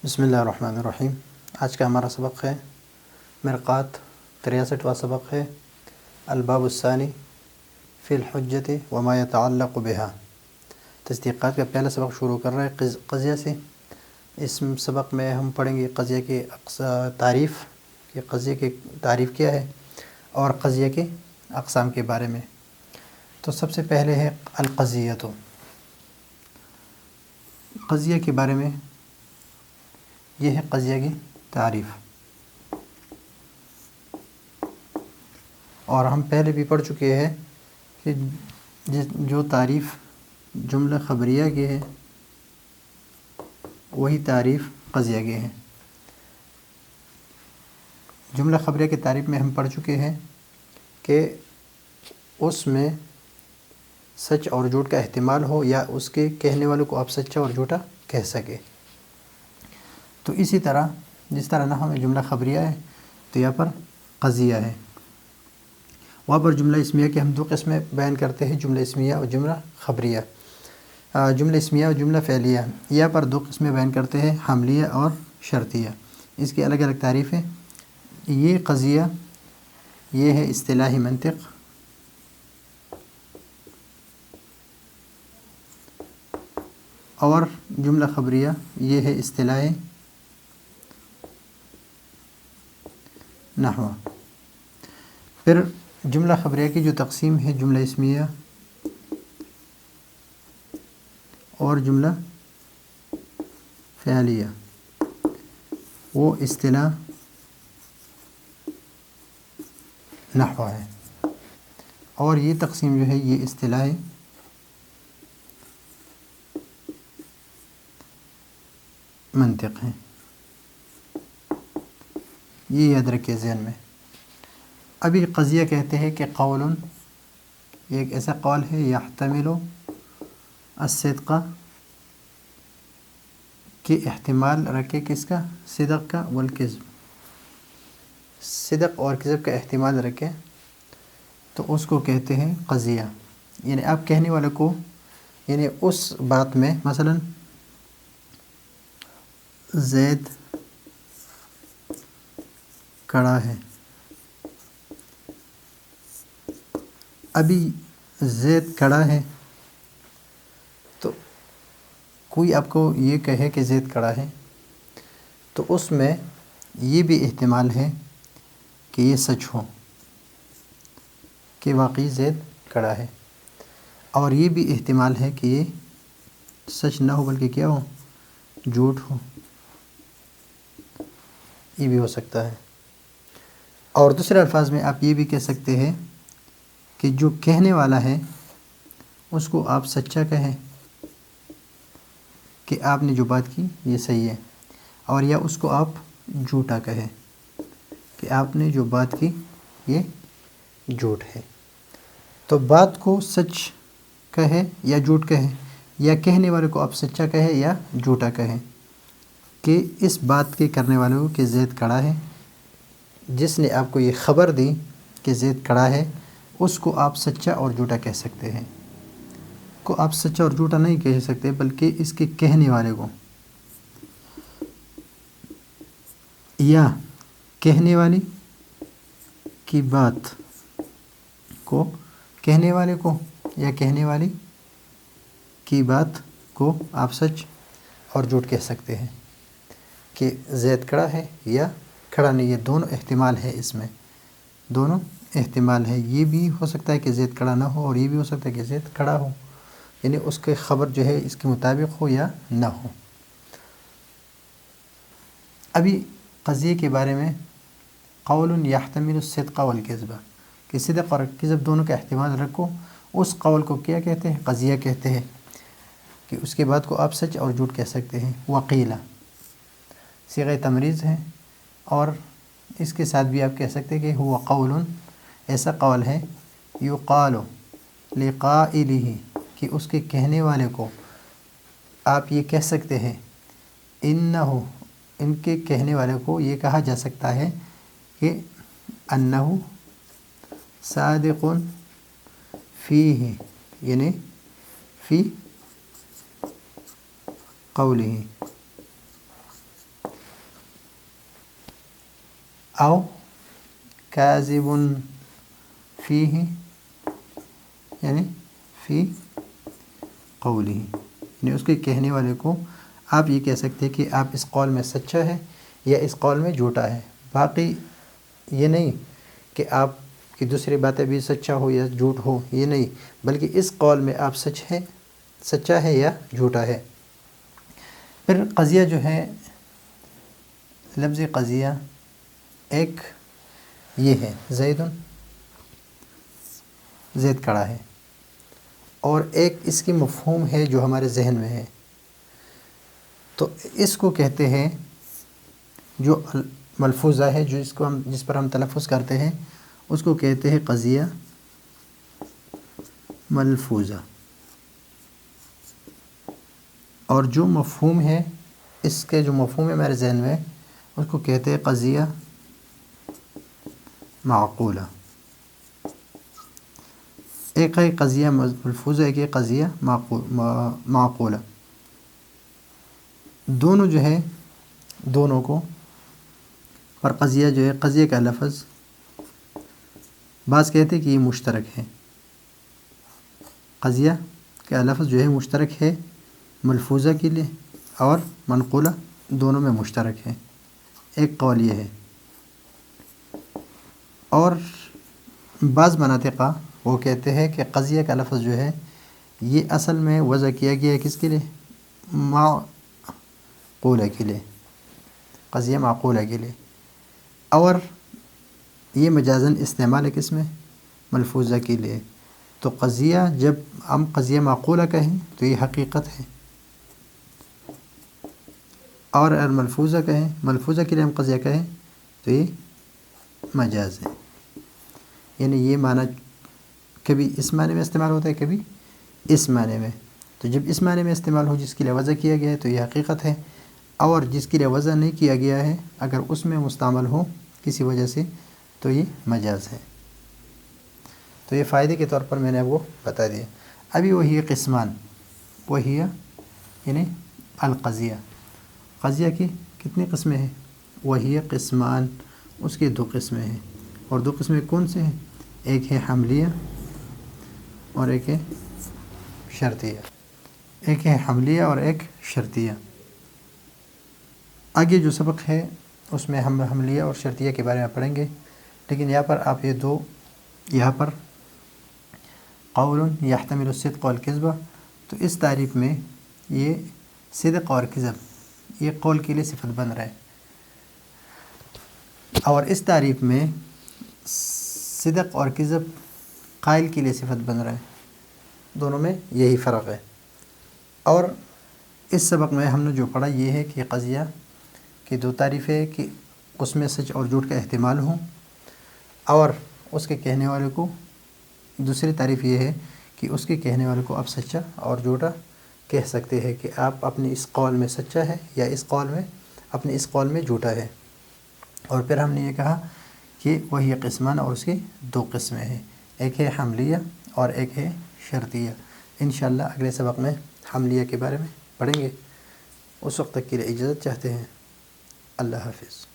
بسم اللہ الرحمن الرحیم۔ آج کا ہمارا سبق ہے مرقات، 63واں سبق ہے الباب الثانی فی الحجۃ وما یتعلق بها۔ تصدیقات کا پہلا سبق شروع کر رہا ہے قضیہ سے۔ اس سبق میں ہم پڑھیں گے قضیہ کی تعریف، کہ قضیہ کی تعریف کیا ہے، اور قضیہ کے اقسام کے بارے میں۔ تو سب سے پہلے ہے القضیۃ۔ قضیہ کے بارے میں یہ ہے قضیہ کی تعریف، اور ہم پہلے بھی پڑھ چکے ہیں کہ جو تعریف جملہ خبریہ کی ہے وہی تعریف قضیہ کی ہے۔ جملہ خبریہ کی تعریف میں ہم پڑھ چکے ہیں کہ اس میں سچ اور جھوٹ کا احتمال ہو، یا اس کے کہنے والوں کو آپ سچا اور جھوٹا کہہ سکے۔ تو اسی طرح جس طرح نحو میں جملہ خبریہ ہے تو یہاں پر قضیہ ہے۔ وہاں پر جملہ اسمیہ کے ہم دو قسمیں بیان کرتے ہیں، جملہ اسمیہ اور جملہ خبریہ۔ جملہ اسمیہ اور جملہ فعلیہ، یہاں پر دو قسمیں بیان کرتے ہیں، حملیہ اور شرطیہ۔ اس کی الگ الگ تعریفیں۔ یہ قضیہ یہ ہے اصطلاحی منطق، اور جملہ خبریہ یہ ہے اصطلاحی نحو۔ پھر جملہ خبریہ کی جو تقسیم ہے جملہ اسمیہ اور جملہ فعلیہ، وہ اصطلاح نحو ہے، اور یہ تقسیم جو ہے یہ اصطلاح منطق ہے۔ یہ یاد رکھیے ذہن میں۔ ابھی قضیہ کہتے ہیں کہ قول، یہ ایک ایسا قول ہے یحتمل الصدق، کہ احتمال رکھے کس کا؟ صدق کا، والکذب، صدق اور کذب کا احتمال رکھے، تو اس کو کہتے ہیں قضیہ۔ یعنی آپ کہنے والے کو، یعنی اس بات میں مثلا زید کھڑا ہے، ابھی زید کھڑا ہے، تو کوئی آپ کو یہ کہے کہ زید کھڑا ہے، تو اس میں یہ بھی احتمال ہے کہ یہ سچ ہو، کہ واقعی زید کھڑا ہے، اور یہ بھی احتمال ہے کہ یہ سچ نہ ہو بلکہ کیا ہو؟ جھوٹ ہو، یہ بھی ہو سکتا ہے۔ اور دوسرے الفاظ میں آپ یہ بھی کہہ سکتے ہیں کہ جو کہنے والا ہے اس کو آپ سچا کہیں، کہ آپ نے جو بات کی یہ صحیح ہے، اور یا اس کو آپ جھوٹا کہیں، کہ آپ نے جو بات کی یہ جھوٹ ہے۔ تو بات کو سچ کہے یا جھوٹ کہے، یا کہنے والے کو آپ سچا کہے یا جھوٹا کہیں، کہ اس بات کے کرنے والے کو کہ زید کھڑا ہے، جس نے آپ کو یہ خبر دی کہ زید کھڑا ہے، اس کو آپ سچا اور جھوٹا کہہ سکتے ہیں۔ کو آپ سچا اور جھوٹا نہیں کہہ سکتے، بلکہ اس کے کہنے والے کو، یا کہنے والی کی بات کو، کہنے والے کو یا کہنے والی کی بات کو آپ سچ اور جھوٹ کہہ سکتے ہیں، کہ زید کھڑا ہے یا کھڑا نہیں۔ یہ دونوں احتمال ہے، اس میں دونوں احتمال ہے۔ یہ بھی ہو سکتا ہے کہ زید کھڑا نہ ہو، اور یہ بھی ہو سکتا ہے کہ زید کھڑا ہو، یعنی اس کے خبر جو ہے اس کے مطابق ہو یا نہ ہو۔ ابھی قضیے کے بارے میں قول یحتمل الصدق والکذب، کہ صدق اور کذب دونوں کا احتمال رکھو، اس قول کو کیا کہتے ہیں؟ قضیہ کہتے ہیں، کہ اس کے بعد کو آپ سچ اور جھوٹ کہہ سکتے ہیں۔ وقیلہ صیغہ تمریض ہے، اور اس کے ساتھ بھی آپ کہہ سکتے ہیں کہ ہوا قول، ایسا قول ہے یقال لقائلہ، کہ اس کے کہنے والے کو آپ یہ کہہ سکتے ہیں، انہو، ان کے کہنے والے کو یہ کہا جا سکتا ہے کہ انہو صادق فیہ، یعنی فی قولہ، او کاذب فیہ یعنی فی قولہ، یعنی اس کے کہنے والے کو آپ یہ کہہ سکتے ہیں کہ آپ اس قول میں سچا ہے یا اس قول میں جھوٹا ہے، باقی یہ نہیں کہ آپ کی دوسری باتیں بھی سچا ہو یا جھوٹ ہو، یہ نہیں، بلکہ اس قول میں آپ سچا ہے یا جھوٹا ہے۔ پھر قضیہ جو ہے، لفظ قضیہ ایک یہ ہے زید کڑا ہے، اور ایک اس کی مفہوم ہے جو ہمارے ذہن میں ہے، تو اس کو کہتے ہیں جو ملفوظہ ہے، جس پر ہم تلفظ کرتے ہیں اس کو کہتے ہیں قضیہ ملفوظہ، اور جو مفہوم ہے، اس کے جو مفہوم ہے ہمارے ذہن میں، اس کو کہتے ہیں قضیہ معقولہ۔ ایک ہے قضیہ ملفوظہ، ایک ہے قضیہ معقولہ۔ دونوں جو ہے، دونوں کو پر قضیہ جو ہے، قضیہ کا لفظ بعض کہتے ہیں کہ یہ مشترک ہے، قضیہ کا لفظ جو ہے مشترک ہے ملفوظہ کے لیے اور منقولہ، دونوں میں مشترک ہے، ایک قول یہ ہے۔ اور بعض مناطقہ وہ کہتے ہیں کہ قضیہ کا لفظ جو ہے یہ اصل میں وضع کیا گیا ہے کس کے لیے؟ معقولہ کے لیے، قضیہ معقولہ کے لیے، اور یہ مجازاً استعمال ہے کس میں؟ ملفوظہ کے لیے۔ تو قضیہ، جب ہم قضیہ معقولہ کہیں تو یہ حقیقت ہے، اور اگر ملفوظہ کہیں، ملفوظہ کے لیے ہم قضیہ کہیں تو یہ مجاز ہے، یعنی یہ معنی کبھی اس معنی میں استعمال ہوتا ہے، کبھی اس معنی میں۔ تو جب اس معنی میں استعمال ہو جس کے لیے وضع کیا گیا ہے تو یہ حقیقت ہے، اور جس کے لیے وضع نہیں کیا گیا ہے اگر اس میں مستعمل ہو کسی وجہ سے تو یہ مجاز ہے۔ تو یہ فائدے کے طور پر میں نے وہ بتا دیا۔ ابھی وہی قسمان، وہی یعنی القضیہ، قضیہ کی کتنی قسمیں ہیں؟ وہی قسمان، اس کی 2 قسمیں ہیں، اور 2 قسمیں کون سے ہیں؟ ایک ہے حملیہ اور ایک ہے شرطیہ، ایک ہے حملیہ اور ایک شرطیہ۔ آگے جو سبق ہے اس میں ہم حملیہ اور شرطیہ کے بارے میں پڑھیں گے، لیکن یہاں پر آپ یہ 2، یہاں پر قول یحتمل الصدق والکذب، تو اس تعریف میں یہ صدق اور کذب یہ قول کے لیے صفت بن رہا ہے، اور اس تعریف میں صدق اور کذب قائل کے لیے صفت بن رہا ہے، دونوں میں یہی فرق ہے۔ اور اس سبق میں ہم نے جو پڑھا یہ ہے کہ قضیہ کی 2 تعریفیں، کہ اس میں سچ اور جھوٹ کا احتمال ہو، اور اس کے کہنے والے کو، دوسری تعریف یہ ہے کہ اس کے کہنے والے کو آپ سچا اور جھوٹا کہہ سکتے ہیں، کہ آپ اپنے اس قول میں سچا ہے یا اپنے اس قول میں جھوٹا ہے۔ اور پھر ہم نے یہ کہا کہ وہی قسمان، اور اس کی 2 قسمیں ہیں، ایک ہے حملیہ اور ایک ہے شرطیہ۔ انشاءاللہ اگلے سبق میں حملیہ کے بارے میں پڑھیں گے۔ اس وقت تک کے لیے اجازت چاہتے ہیں۔ اللہ حافظ۔